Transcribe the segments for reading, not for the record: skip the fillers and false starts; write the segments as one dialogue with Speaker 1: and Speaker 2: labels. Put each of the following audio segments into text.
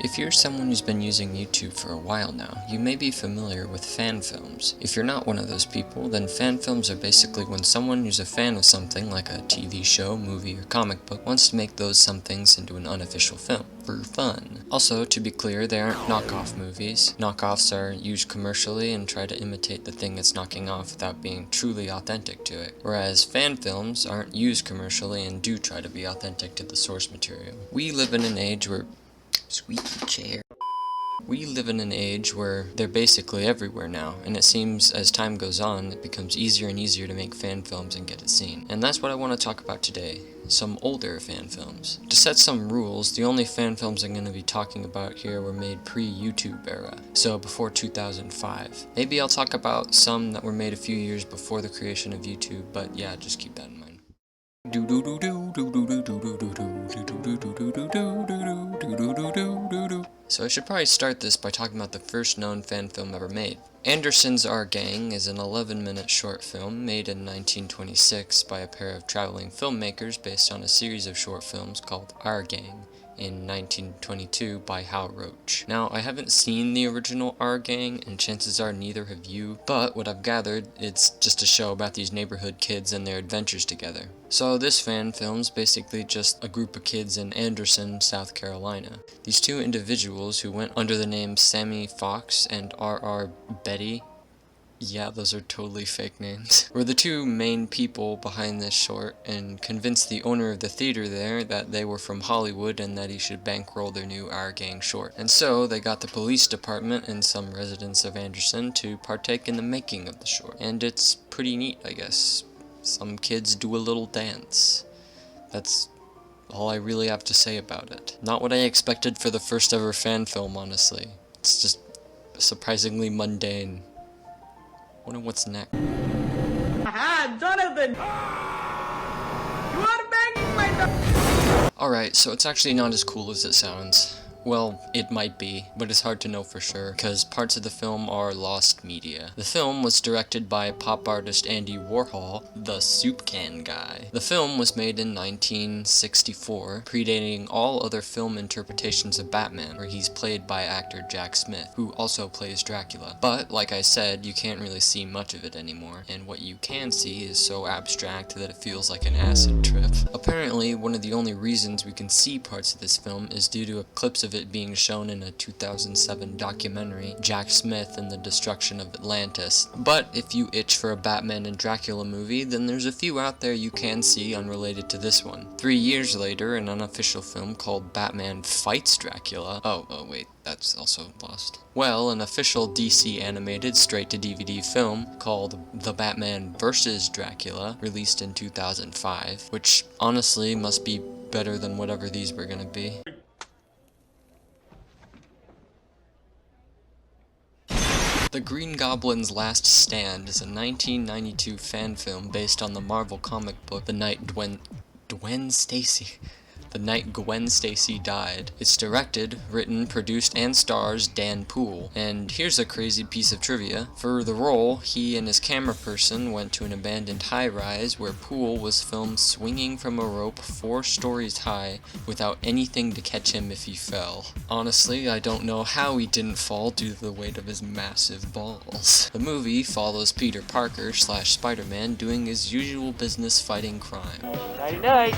Speaker 1: If you're someone who's been using YouTube for a while now, you may be familiar with fan films. If you're not one of those people, then fan films are basically when someone who's a fan of something, like a TV show, movie, or comic book, wants to make those somethings into an unofficial film, for fun. Also, to be clear, they aren't knockoff movies. Knockoffs are used commercially and try to imitate the thing it's knocking off without being truly authentic to it. Whereas fan films aren't used commercially and do try to be authentic to the source material. We live in an age where squeaky chair. We live in an age where they're basically everywhere now, and it seems as time goes on, it becomes easier and easier to make fan films and get it seen. And that's what I want to talk about today, some older fan films. To set some rules, the only fan films I'm going to be talking about here were made pre-YouTube era, so before 2005. Maybe I'll talk about some that were made a few years before the creation of YouTube, but yeah, just keep that in mind. So I should probably start this by talking about the first known fan film ever made. Anderson's Our Gang is an 11-minute short film made in 1926 by a pair of traveling filmmakers based on a series of short films called Our Gang in 1922 by Hal Roach. Now, I haven't seen the original Our Gang, and chances are neither have you, but what I've gathered, it's just a show about these neighborhood kids and their adventures together. So this fan film's basically just a group of kids in Anderson, South Carolina. These two individuals who went under the names Sammy Fox and R.R. Betty, yeah, those are totally fake names, were the two main people behind this short and convinced the owner of the theater there that they were from Hollywood and that he should bankroll their new Our Gang short. And so they got the police department and some residents of Anderson to partake in the making of the short. And it's pretty neat, I guess. Some kids do a little dance. That's all I really have to say about it. Not what I expected for the first ever fan film, honestly. It's just surprisingly mundane. Wonder what's next.
Speaker 2: Aha, Jonathan! You are banging my dog!
Speaker 1: Alright, so it's actually not as cool as it sounds. Well, it might be, but it's hard to know for sure, because parts of the film are lost media. The film was directed by pop artist Andy Warhol, the Soup Can Guy. The film was made in 1964, predating all other film interpretations of Batman, where he's played by actor Jack Smith, who also plays Dracula. But, like I said, you can't really see much of it anymore, and what you can see is so abstract that it feels like an acid trip. Apparently, one of the only reasons we can see parts of this film is due to clips of it being shown in a 2007 documentary, Jack Smith and the Destruction of Atlantis. But if you itch for a Batman and Dracula movie, then there's a few out there you can see unrelated to this one. 3 years later, an unofficial film called Batman Fights Dracula. Oh wait, that's also lost. Well, an official DC animated straight-to-DVD film called The Batman vs. Dracula, released in 2005, which honestly must be better than whatever these were gonna be. The Green Goblin's Last Stand is a 1992 fan film based on the Marvel comic book The Night Gwen Stacy Died. It's directed, written, produced, and stars Dan Poole. And here's a crazy piece of trivia. For the role, he and his camera person went to an abandoned high-rise where Poole was filmed swinging from a rope 4 stories high without anything to catch him if he fell. Honestly, I don't know how he didn't fall due to the weight of his massive balls. The movie follows Peter Parker / Spider-Man doing his usual business fighting crime.
Speaker 2: Night-night!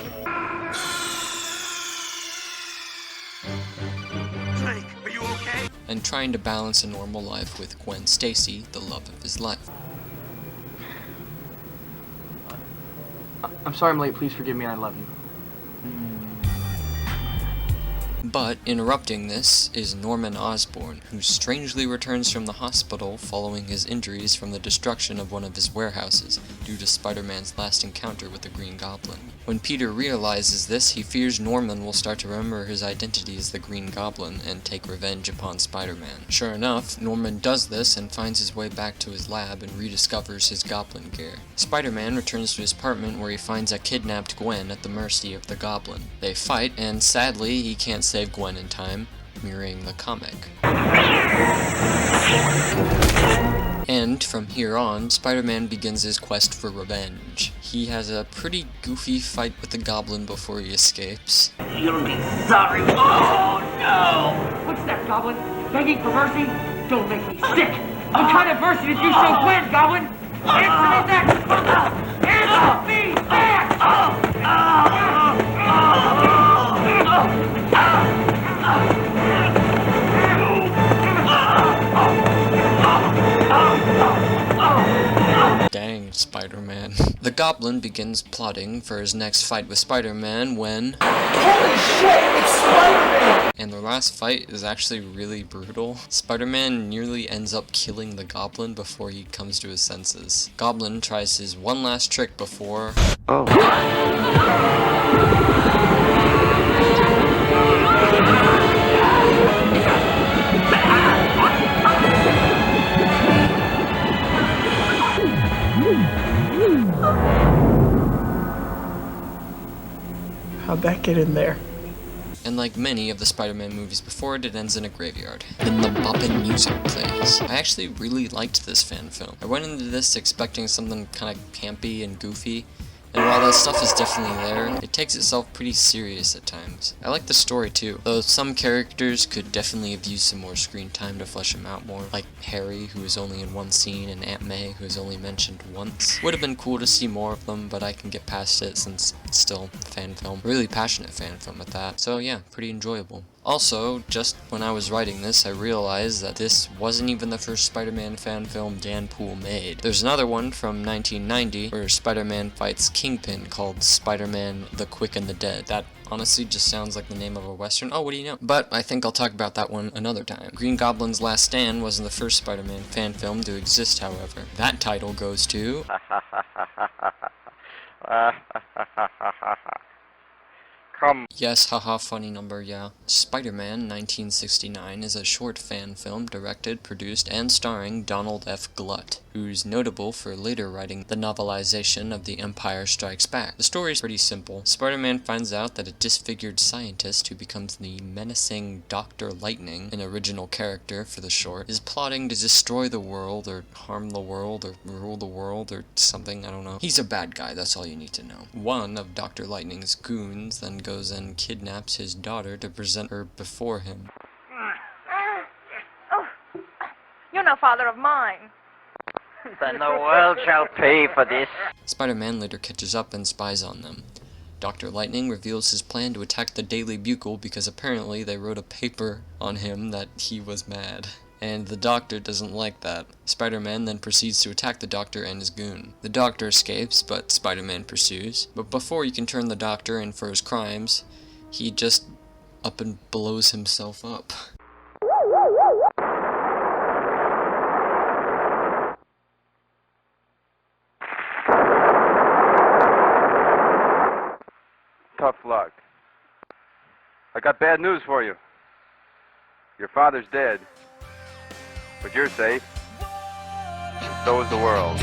Speaker 2: Are you okay?
Speaker 1: And trying to balance a normal life with Gwen Stacy, the love of his life.
Speaker 3: I'm sorry I'm late, please forgive me, I love you.
Speaker 1: But interrupting this is Norman Osborn, who strangely returns from the hospital following his injuries from the destruction of one of his warehouses due to Spider-Man's last encounter with the Green Goblin. When Peter realizes this, he fears Norman will start to remember his identity as the Green Goblin and take revenge upon Spider-Man. Sure enough, Norman does this and finds his way back to his lab and rediscovers his Goblin gear. Spider-Man returns to his apartment where he finds a kidnapped Gwen at the mercy of the Goblin. They fight, and sadly, he can't save Gwen in time, mirroring the comic. And from here on, Spider-Man begins his quest for revenge. He has a pretty goofy fight with the Goblin before he escapes.
Speaker 2: You'll be sorry. Oh no! What's Goblin. Begging for mercy? Don't make me sick. What kind of mercy did you show Gwen, Goblin? Answer me that! Answer me that!
Speaker 1: Dang, Spider-Man. The Goblin begins plotting for his next fight with Spider-Man when...
Speaker 3: Holy shit, it's Spider-Man!
Speaker 1: And their last fight is actually really brutal. Spider-Man nearly ends up killing the Goblin before he comes to his senses. Goblin tries his one last trick before...
Speaker 3: Oh. How'd that get in there?
Speaker 1: And like many of the Spider-Man movies before it, it ends in a graveyard. And the boppin' music plays. I actually really liked this fan film. I went into this expecting something kind of campy and goofy, and while that stuff is definitely there, it takes itself pretty serious at times. I like the story too, though some characters could definitely have used some more screen time to flesh them out more, like Harry, who is only in one scene, and Aunt May, who is only mentioned once. Would have been cool to see more of them, but I can get past it since it's still a fan film. Really passionate fan film at that, so yeah, pretty enjoyable. Also, just when I was writing this, I realized that this wasn't even the first Spider-Man fan film Dan Poole made. There's another one from 1990 where Spider-Man fights Kingpin called Spider-Man: The Quick and the Dead. That honestly just sounds like the name of a western. Oh, what do you know? But I think I'll talk about that one another time. Green Goblin's Last Stand wasn't the first Spider-Man fan film to exist, however. That title goes to... Yes, haha, funny number, yeah. Spider-Man 1969 is a short fan film directed, produced, and starring Donald F. Glut, who's notable for later writing the novelization of The Empire Strikes Back. The story's pretty simple. Spider-Man finds out that a disfigured scientist who becomes the menacing Dr. Lightning, an original character for the short, is plotting to destroy the world, or harm the world, or rule the world, or something, I don't know. He's a bad guy, that's all you need to know. One of Dr. Lightning's goons then goes and kidnaps his daughter to present her before him.
Speaker 4: Oh, you're no father of mine.
Speaker 5: Then the world shall pay for this.
Speaker 1: Spider-Man later catches up and spies on them. Dr. Lightning reveals his plan to attack the Daily Bugle because apparently they wrote a paper on him that he was mad. And the Doctor doesn't like that. Spider-Man then proceeds to attack the Doctor and his goon. The Doctor escapes, but Spider-Man pursues. But before you can turn the Doctor in for his crimes, he just up and blows himself up.
Speaker 6: Tough luck. I got bad news for you. Your father's dead. But you're safe. So is the world.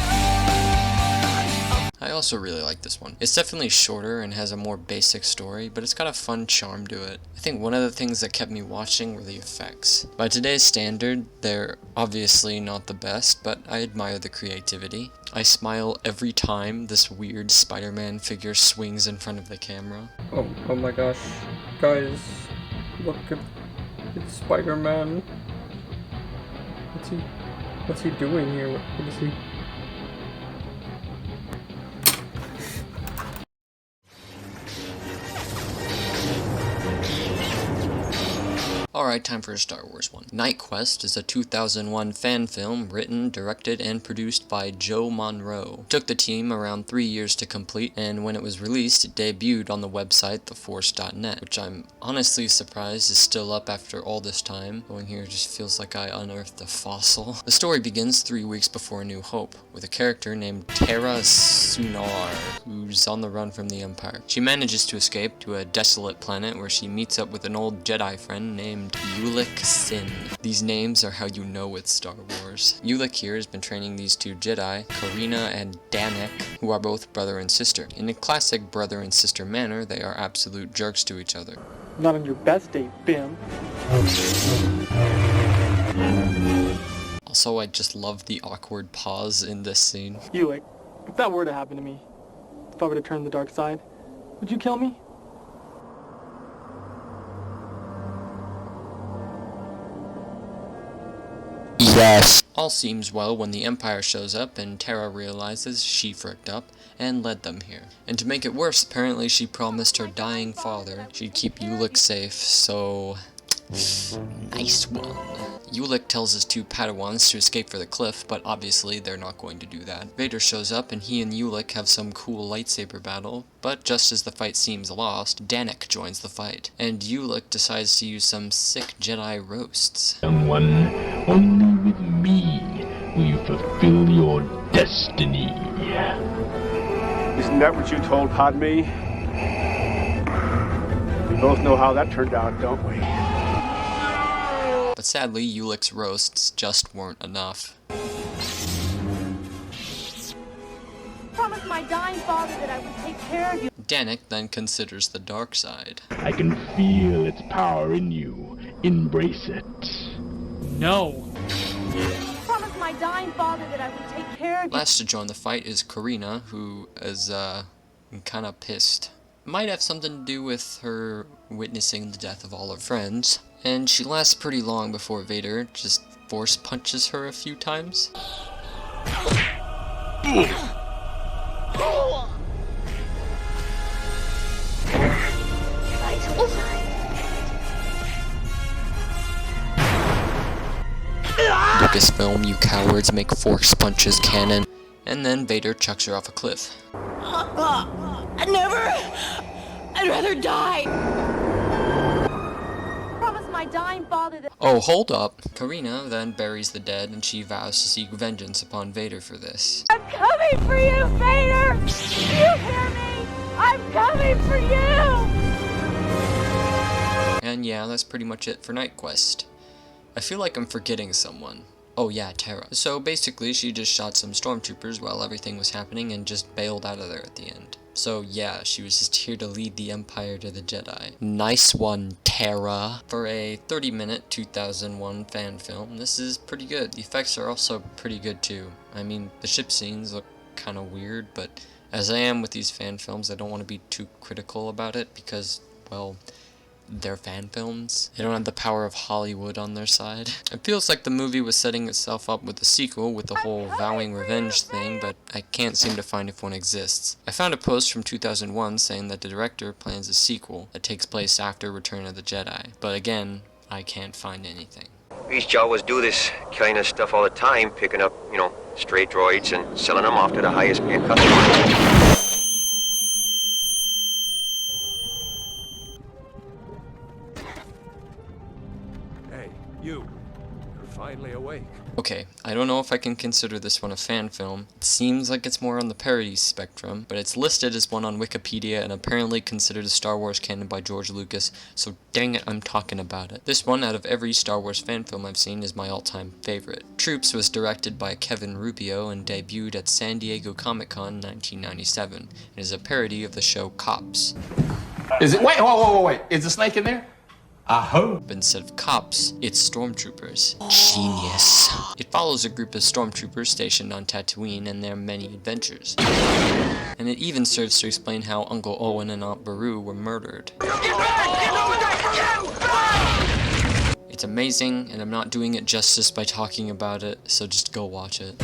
Speaker 1: I also really like this one. It's definitely shorter and has a more basic story, but it's got a fun charm to it. I think one of the things that kept me watching were the effects. By today's standard, they're obviously not the best, but I admire the creativity. I smile every time this weird Spider-Man figure swings in front of the camera.
Speaker 7: Oh my gosh. Guys, look at it's Spider-Man. What's he doing here? What is he?
Speaker 1: Alright, time for a Star Wars one. Knightquest is a 2001 fan film written, directed, and produced by Joe Monroe. It took the team around 3 years to complete, and when it was released, it debuted on the website theforce.net, which I'm honestly surprised is still up after all this time. Going here just feels like I unearthed a fossil. The story begins 3 weeks before A New Hope, with a character named Tara Sunar, who's on the run from the Empire. She manages to escape to a desolate planet where she meets up with an old Jedi friend named Ulick Sin. These names are how you know it's Star Wars. Ulick here has been training these two Jedi, Karina and Danek, who are both brother and sister. In a classic brother and sister manner, they are absolute jerks to each other.
Speaker 8: Not on your best day, Bim.
Speaker 1: Also, I just love the awkward pause in this scene.
Speaker 8: Ulick, if that were to happen to me, if I were to turn to the dark side, would you kill me?
Speaker 9: Jesus.
Speaker 1: All seems well when the Empire shows up and Terra realizes she fricked up and led them here. And to make it worse, apparently she promised her dying father she'd keep Ulick safe, so... nice one. Ulick tells his two Padawans to escape for the cliff, but obviously they're not going to do that. Vader shows up and he and Ulick have some cool lightsaber battle, but just as the fight seems lost, Danik joins the fight, and Ulick decides to use some sick Jedi roasts.
Speaker 10: Someone, only with me will you fulfill your destiny.
Speaker 11: Isn't that what you told Padme? We both know how that turned out, don't we?
Speaker 1: But sadly, Ulick's roasts just weren't enough.
Speaker 4: Promised my dying father that I would take care of you.
Speaker 1: Danik then considers the dark side.
Speaker 10: I can feel its power in you. Embrace it.
Speaker 8: No.
Speaker 4: Promised my dying father that I would take care of you.
Speaker 1: Last to join the fight is Karina, who is, kinda pissed. Might have something to do with her witnessing the death of all her friends. And she lasts pretty long before Vader just force punches her a few times. Lucasfilm, you cowards, make force punches canon. And then Vader chucks her off a cliff.
Speaker 4: I'd rather die. Promised my dying father that...
Speaker 1: Oh, hold up. Karina then buries the dead and she vows to seek vengeance upon Vader for this.
Speaker 4: I'm coming for you, Vader! You hear me? I'm coming for you!
Speaker 1: And yeah, that's pretty much it for Knightquest. I feel like I'm forgetting someone. Oh yeah, Terra. So basically, she just shot some stormtroopers while everything was happening and just bailed out of there at the end. So yeah, she was just here to lead the Empire to the Jedi. Nice one, Terra. For a 30-minute 2001 fan film, this is pretty good. The effects are also pretty good too. I mean, the ship scenes look kind of weird, but as I am with these fan films, I don't want to be too critical about it because, well, they're fan films. They don't have the power of Hollywood on their side. It feels like the movie was setting itself up with a sequel with the whole vowing revenge thing, but I can't seem to find if one exists. I found a post from 2001 saying that the director plans a sequel that takes place after Return of the Jedi, but again, I can't find anything.
Speaker 12: These Jawas do this kind of stuff all the time, picking up, stray droids and selling them off to the highest paying customers.
Speaker 13: You're finally awake.
Speaker 1: Okay, I don't know if I can consider this one a fan film. It seems like it's more on the parody spectrum, but it's listed as one on Wikipedia and apparently considered a Star Wars canon by George Lucas, so dang it, I'm talking about it. This one, out of every Star Wars fan film I've seen, is my all-time favorite. Troops was directed by Kevin Rubio and debuted at San Diego Comic-Con in 1997, and is a parody of the show Cops.
Speaker 14: Is it? Wait. Is the snake in there? I hope.
Speaker 1: Instead of cops, it's stormtroopers. Genius. It follows a group of stormtroopers stationed on Tatooine and their many adventures. And it even serves to explain how Uncle Owen and Aunt Beru were murdered. It's amazing, and I'm not doing it justice by talking about it, so just go watch it.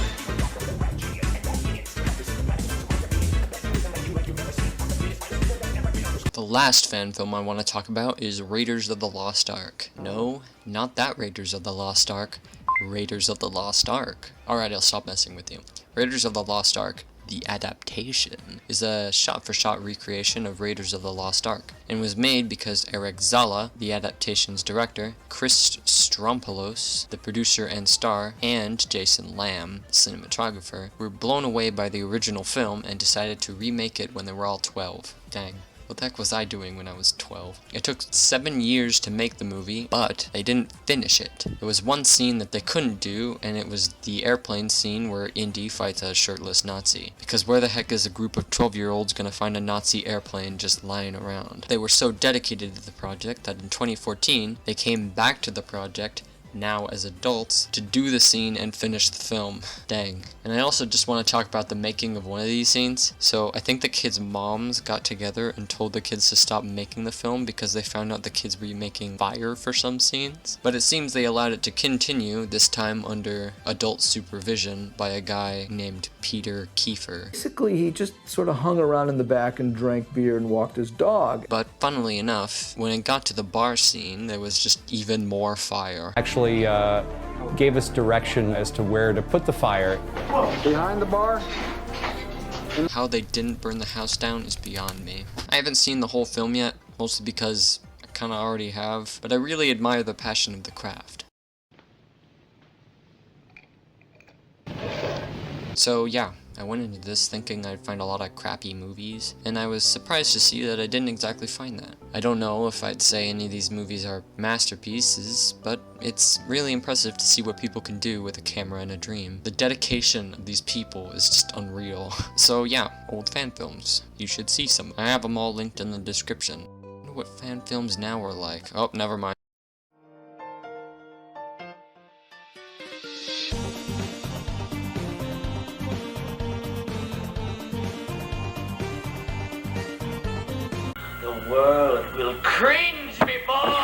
Speaker 1: The last fan film I want to talk about is Raiders of the Lost Ark. No, not that Raiders of the Lost Ark. Raiders of the Lost Ark. Alright, I'll stop messing with you. Raiders of the Lost Ark, the adaptation, is a shot-for-shot recreation of Raiders of the Lost Ark, and was made because Eric Zala, the adaptation's director, Chris Strompoulos, the producer and star, and Jason Lamb, the cinematographer, were blown away by the original film and decided to remake it when they were all 12. Dang. What the heck was I doing when I was 12? It took 7 years to make the movie, but they didn't finish it. There was one scene that they couldn't do, and it was the airplane scene where Indy fights a shirtless Nazi. Because where the heck is a group of 12-year-olds gonna find a Nazi airplane just lying around? They were so dedicated to the project that in 2014, they came back to the project, now as adults, to do the scene and finish the film. Dang. And I also just want to talk about the making of one of these scenes. So I think the kids' moms got together and told the kids to stop making the film because they found out the kids were making fire for some scenes. But it seems they allowed it to continue, this time under adult supervision by a guy named Peter Kiefer.
Speaker 9: Basically, he just sort of hung around in the back and drank beer and walked his dog.
Speaker 1: But funnily enough, when it got to the bar scene, there was just even more fire.
Speaker 15: Actually gave us direction as to where to put the fire.
Speaker 9: Behind the bar?
Speaker 1: How they didn't burn the house down is beyond me. I haven't seen the whole film yet, mostly because I kinda already have, but I really admire the passion of the craft. So yeah, I went into this thinking I'd find a lot of crappy movies, and I was surprised to see that I didn't exactly find that. I don't know if I'd say any of these movies are masterpieces, but it's really impressive to see what people can do with a camera and a dream. The dedication of these people is just unreal. So yeah, old fan films. You should see some. I have them all linked in the description. I wonder what fan films now are like. Oh, never mind.
Speaker 2: The world will cringe before